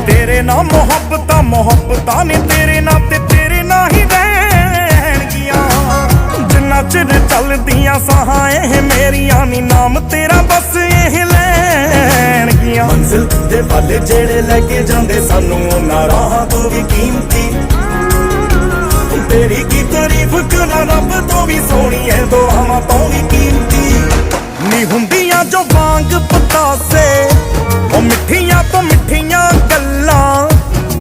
तेरे ना मुहब्बतां ने तेरे ना ते तेरे ना ही रहणगियां। जिन्ना चिर चलदियां साहां एह मेरियां नी नाम तेरा बस एह लैणगियां। मंजिल दे वाले जेड़े लैके जांदे सानू उन्हां राहां तो भी कीमती। तेरी की तारीफ करा रब तो भी सोहणी है दुआवां तो भी